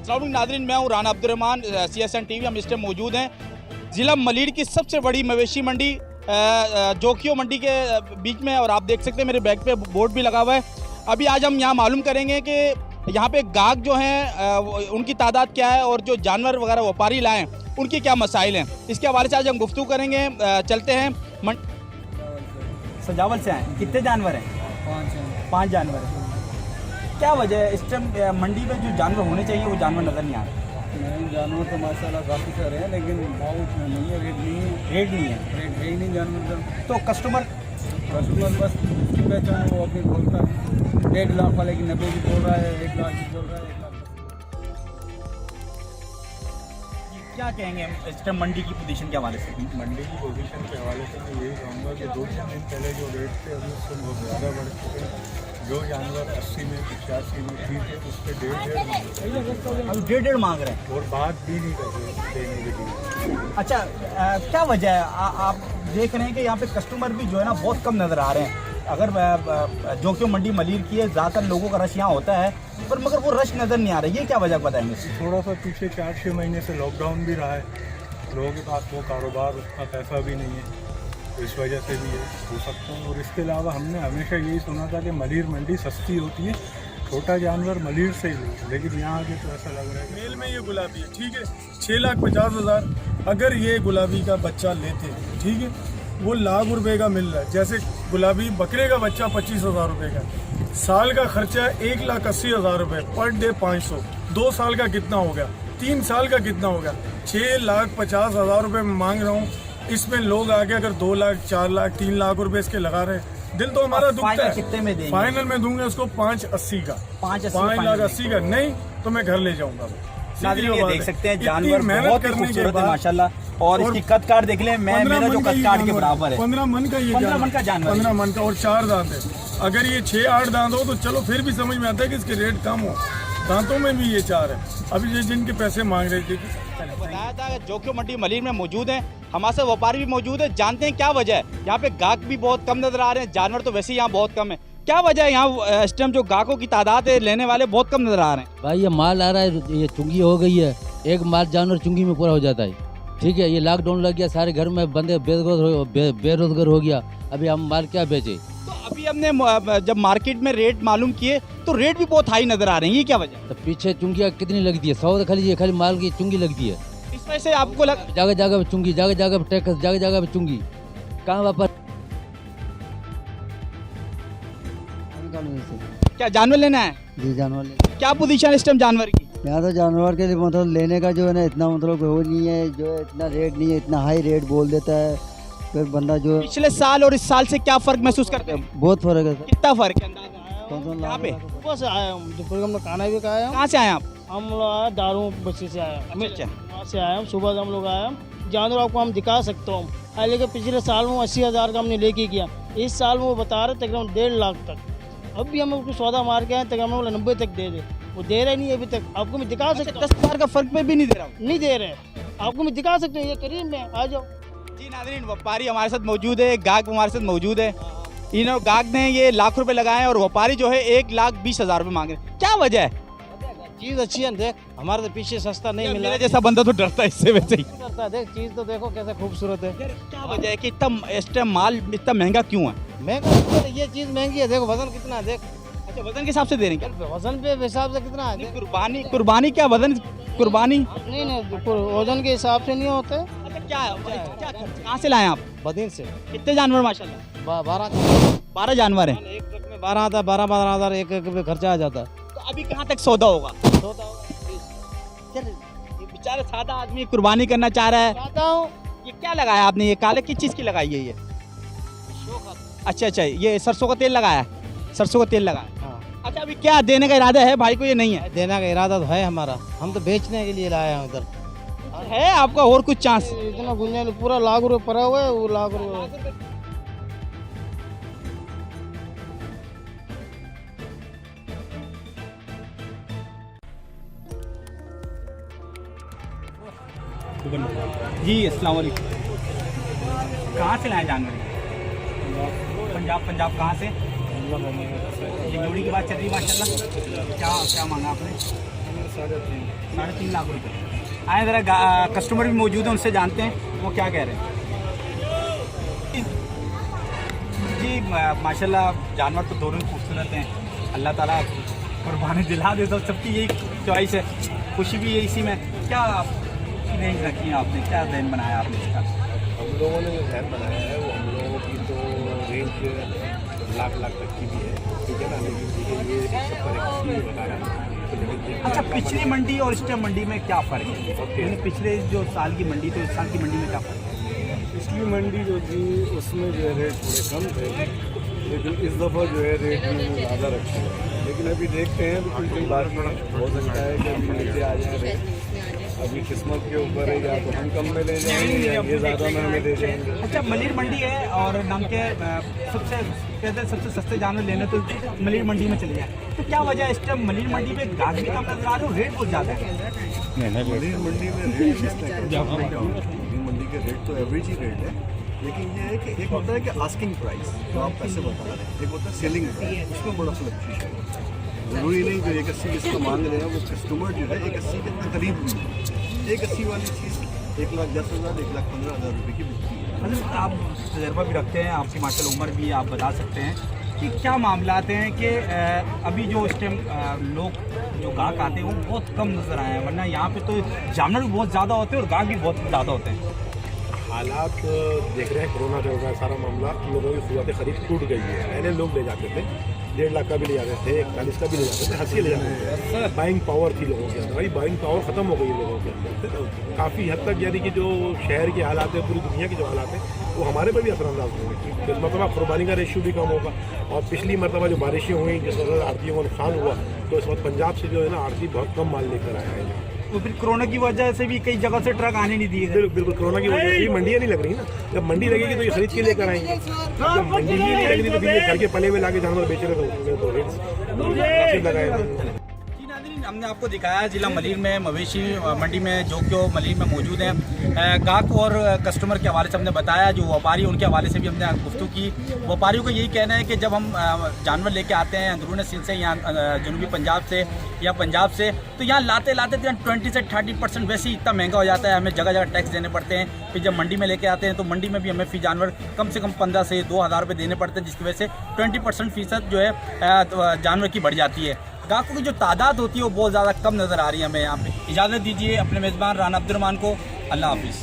अस्सलाम वालेकुम नाज़रीन, मैं हूँ राना अब्दुर्रहमान, CSN TV। हम इस टाइम मौजूद हैं ज़िला मलीर की सबसे बड़ी मवेशी मंडी जोखियो मंडी के बीच में, और आप देख सकते हैं मेरे बैग पे बोर्ड भी लगा हुआ है। अभी आज हम यहाँ मालूम करेंगे कि यहाँ पे गाहक जो हैं उनकी तादाद क्या है और जो जानवर वगैरह व्यापारी लाएँ उनकी क्या मसाइल हैं, इसके हवाले से आज हम गुफ्तगू करेंगे। चलते हैं। सजावल से आए, कितने जानवर हैं? 5 जानवर हैं। क्या वजह है इस टाइम मंडी में जो जानवर होने चाहिए वो जानवर नज़र नहीं आ रहे? नहीं, जानवर तो माशाल्लाह काफ़ी सारे हैं, लेकिन भाव उसमें नहीं है, रेट नहीं है। रेट नहीं है, रेट है ही नहीं जानवर का। तो कस्टमर बस उसकी पहचान वो अपनी बोलता है। 1.5 लाख वाले की 90 की बोल रहा है, 1 लाख की बोल रहा है, 1 लाख। क्या कहेंगे इस टाइम मंडी की पोजीशन के हवाले से? मंडी की पोजीशन के हवाले से मैं यही कहूँगा कि 2-3 दिन पहले जो रेट थे अभी उससे बहुत ज़्यादा बढ़ चुके हैं। जो जानवर 80 में 85 में थी थे उस पर 1.5 अब 1.5 मांग रहे हैं और बात भी नहीं कर रहे देने के लिए। अच्छा, क्या वजह है? आप देख रहे हैं कि यहाँ पे कस्टमर भी जो है ना बहुत कम नज़र आ रहे हैं। अगर जोखियो मंडी मलीर की है, ज़्यादातर लोगों का रश यहाँ होता है, पर मगर वो रश नज़र नहीं आ रहा है। ये क्या वजह बताएंगे? थोड़ा सा पीछे 4-6 महीने से लॉकडाउन भी रहा है, लोगों के पास वो कारोबार उतना पैसा भी नहीं है, तो इस वजह से भी हो सकता है। और इसके अलावा हमने हमेशा यही सुना था कि मलीर मंडी सस्ती होती है, छोटा जानवर मलीर से ही लो, लेकिन यहाँ आके तो ऐसा लग रहा है। मेल में ये गुलाबी है, ठीक है, 6,50,000 अगर ये गुलाबी का बच्चा लेते हैं, ठीक है, वो लाख रुपए का मिल रहा है। जैसे गुलाबी बकरे का बच्चा 25,000 रुपये का, साल का खर्चा 1,80,000 रुपये, पर डे 500, 2 साल का कितना हो गया, 3 साल का कितना हो गया, 6,50,000 रुपये में मांग रहा हूँ। इसमें लोग आगे अगर 2 लाख 4 लाख 3 लाख रुपए इसके लगा रहे हैं, दिल तो हमारा दुखता है। कितने में देंगे? फाइनल में दूंगा उसको 5,80 का, 5,80,000 का। नहीं तो मैं घर ले जाऊंगा। नाज़रीन, ये देख सकते हैं जानवर मेहनत बहुत ही करने के खूबसूरत है बाद माशाल्लाह, और इसकी कद काट देख लें, मेरा जो कद काट के बराबर है। 15 मन का ये 15 मन का जानवर, 15 मन का, और 4 दांत है। अगर ये 6-8 दांत हो तो चलो फिर भी समझ में आता है कि इसके रेट कम हो, दांतों में भी ये 4 है। अभी ये जिनके पैसे मांग रहे थे, बताया था कि जोखियो मंडी मलीर में मौजूद है, हमारे साथ व्यापारी भी मौजूद है। जानते हैं क्या वजह है। यहाँ पे गाहक भी बहुत कम नजर आ रहे हैं, जानवर तो वैसे ही यहाँ बहुत कम है। क्या वजह है यहाँ इस टाइम जो गाहकों की तादाद है लेने वाले बहुत कम नजर आ रहे हैं? भाई ये माल आ रहा है, ये चुंगी हो गई है, एक माल जानवर चुंगी में पूरा हो जाता है, ठीक है। ये लॉकडाउन लग गया, सारे घर में बंदे बेरोजगार हो गया, अभी हम माल क्या बेचे? तो अभी हमने जब मार्केट में रेट मालूम किए तो रेट भी बहुत हाई नजर आ रहे हैं, ये क्या वजह? तो पीछे चुंगियाँ कितनी लगती है? 100 खाली माल की चुंगी लगती है। इस वजह से आपको जगह जगह पे चुंगी, जगह जगह पे टैक्स, जगह जगह पे चुंगी, कहाँ वापस? क्या जानवर लेना है? जी, जानवर क्या पोजीशन है इस टाइम जानवर की? यहाँ तो जानवर के लिए मतलब लेने का जो है ना इतना मतलब वो नहीं है, जो है इतना रेट नहीं है, इतना हाई रेट बोल देता है, फिर बंदा जो पिछले साल और इस साल से क्या फर्क महसूस करते हैं? बहुत फर्क है सर। कितना फर्क है? यहाँ पे सुबह से आया हूँ, दोपहर में खाना भी खाया हूँ। कहाँ से आए आप? हम लोग आए दारू बस्ती से आया, अच्छा, वहाँ से आया हूँ। सुबह से हम लोग आए हैं, जानवर आपको हम दिखा सकते हो। लेकिन पिछले साल में 80,000 का हमने लेके किया, इस साल में वो बता रहे तकरीबन 1.5 लाख तक। अब भी हम उसको सौदा मार के आए, तकरीबन बोला 90 तक दे दे, वो दे रहे नहीं अभी तक। आपको मैं दिखा सकता हूँ, 10,000 का फर्क पे भी नहीं दे रहा हूँ। नहीं दे रहे, आपको मैं दिखा सकता हूँ, ये करीब में आ जाओ। जी नाज़रीन, व्यापारी हमारे साथ मौजूद है, गाहक हमारे साथ मौजूद है। इन्होंने गाहक ने ये लाख रुपए लगाए हैं और व्यापारी जो है 1,20,000 रुपए मांग रहे हैं। क्या वजह है? चीज़ अच्छी है, देख हमारे तो पीछे सस्ता नहीं मिला। मेरे जैसा बंदा तो डरता है इससे वैसे ही। करता है, देख चीज़ तो देखो कैसे खूबसूरत है। क्या वजह है कि इतना इस टाइम माल इतना महंगा क्यों है? महंगा ये चीज़ महंगी है, देखो वजन कितना है, देख अच्छा, वजन के हिसाब से दे रहे हैं क्या? वजन पे हिसाब से कितना है? कुर्बानी क्या वजन? कुर्बानी नहीं, वजन के हिसाब से नहीं होते। अच्छा, क्या कहाँ से लाए आप? बदीन से कितने जानवर? माशाल्लाह 12 जानवर हैं। एक ट्रक में 12 आता है, 12,000 एक पे खर्चा आ जाता है। तो अभी कहाँ तक सौदा होगा? चल, ये बेचारा सादा आदमी कुर्बानी करना चाह रहा है। चाहता हूँ। ये क्या लगाया आपने? ये काले किस चीज़ की लगाई है ये? अच्छा, ये सरसों का तेल लगाया है, सरसों का तेल लगाया। अच्छा, अभी क्या देने का इरादा है भाई को? ये नहीं है देने का इरादा तो है हमारा, हम तो बेचने के लिए लाए हैं उधर। है आपका और कुछ चांस? इतना गुंजाइश पूरा लाख रुपये पड़ा हुआ है, वो लाख रुपये। जी अस्सलाम वालेकुम। कहाँ से लाए जानवर? पंजाब कहाँ से? ये लोहड़ी की बात चल रही है माशाल्लाह। क्या मांगा आपने? 3.5 लाख रुपए। आए ज़रा कस्टमर भी मौजूद हैं, उनसे जानते हैं वो क्या कह रहे हैं। जी माशाल्लाह जानवर तो दोनों ही खूबसूरत हैं, अल्लाह ताला कुर्बानी दिला दे तो सबकी यही चॉइस है, खुशी भी है इसी में। क्या रेंज रखी है आपने, क्या दैन बनाया आपने इसका? हम लोगों ने जो ध्यान बनाया है वो हम लोगों की तो रेंज लाख तक की भी है, ठीक है ना, लेकिन ये 70-80 बताया। अच्छा, पिछली मंडी और इस टाइम मंडी में क्या फ़र्क है? यानी पिछले जो साल की मंडी तो इस साल की मंडी में क्या फ़र्क है? पिछली मंडी जो थी उसमें जो है रेट थोड़े कम थे, लेकिन इस दफ़ा जो है रेट में ज़्यादा रखे हैं। लेकिन अभी देखते हैं, कुछ दिन बाद में हो सकता है कि अभी नीचे आ जाए रेट, अभी किस्मत के ऊपर है, या तो हम कम में ले जाएंगे या ये ज़्यादा में हमें दे जाएंगे। अच्छा, मलिर मंडी है और नाम के सबसे कहते हैं सबसे सस्ते जानवर लेने तो मलिर मंडी में चले जाए, तो क्या वजह है इस टाइम मलिर मंडी में गाहक भी कम नजर आ रहे हो, रेट बहुत ज़्यादा है? मलिर मंडी में रेट मलिर मंडी के रेट तो एवरेज ही रेट है, लेकिन ये है कि एक होता है कि आस्किंग प्राइस जो आप पैसे बता रहे हैं, एक होता है सेलिंग प्राइस, उसमें बड़ा फ्लक्चुएशन होता है। ज़रूरी नहीं जो 180 जिसको मांग रहे हैं वो कस्टमर जो है 180 के करीब में 180 वाली चीज़ 1,10,000 1,15,000 रुपये की बिकती है। मतलब आप तजर्बा भी रखते हैं, आपकी माशाल्लाह उम्र भी, आप बता सकते हैं कि क्या मामलात हैं कि अभी जो इस टाइम लोग जो गाहक आते हैं वो बहुत कम नज़र आए हैं, वरना यहाँ पे तो जानवर भी बहुत ज़्यादा होते हैं और गाहक भी बहुत ज़्यादा होते हैं। हालात देख रहे हैं, कोरोना चल रहा है, सारा मामला लोगों की शुरुआत खरीद टूट गई है। पहले लोग ले जाते थे 1.5 लाख का भी ले जाते थे, 41 का भी ले जाते थे, 80 ले जाते थे। बाइंग पावर थी लोगों के अंदर, भाई बाइंग पावर ख़त्म हो गई है लोगों के अंदर काफ़ी हद तक। यानी कि जो शहर के हालात है, पूरी दुनिया के जो हालात है, वो हमारे पर भी असरअंदाज होंगे। इस मरतबा कुर्बानी का रेशियो भी कम होगा, और पिछली मरतबा जो बारिशें हुई जिस वक्त आड़तियों को नुकसान हुआ, तो इस वक्त पंजाब से जो है ना आड़ती बहुत कम माल लेकर आया है। तो फिर कोरोना की वजह से भी कई जगह से ट्रक आने नहीं दिए गए। बिल्कुल कोरोना की वजह से ये मंडियाँ नहीं लग रही ना, जब मंडी लगेगी तो ये खरीद के लेकर आएंगे, जब मंडी ही नहीं लग रही तो फिर ये घर के पले में लाके जानवर बेच रहे तो रेट लगाए। हमने आपको दिखाया जिला मलिर में मवेशी मंडी में जो मलिर में मौजूद हैं, गाहक और कस्टमर के हवाले से हमने बताया, जो व्यापारी उनके हवाले से भी हमने गुफ्तगू की। व्यापारियों का यही कहना है कि जब हम जानवर लेके आते हैं अंदरून सिंध से या जनूबी पंजाब से या पंजाब से, तो यहाँ लाते 20 से 30% वैसे ही इतना महंगा हो जाता है, हमें जगह जगह टैक्स देने पड़ते हैं। फिर जब मंडी में लेके आते हैं तो मंडी में भी हमें फी जानवर कम से कम 15 से 2,000 रुपये देने पड़ते हैं, जिसकी वजह से 20% जो है जानवर की बढ़ जाती है। गाहकों की जो तादाद होती है वो बहुत ज़्यादा कम नज़र आ रही है हमें यहाँ पे। इजाज़त दीजिए अपने मेज़बान राना अब्दुर्रहमान को, अल्लाह हाफिज़।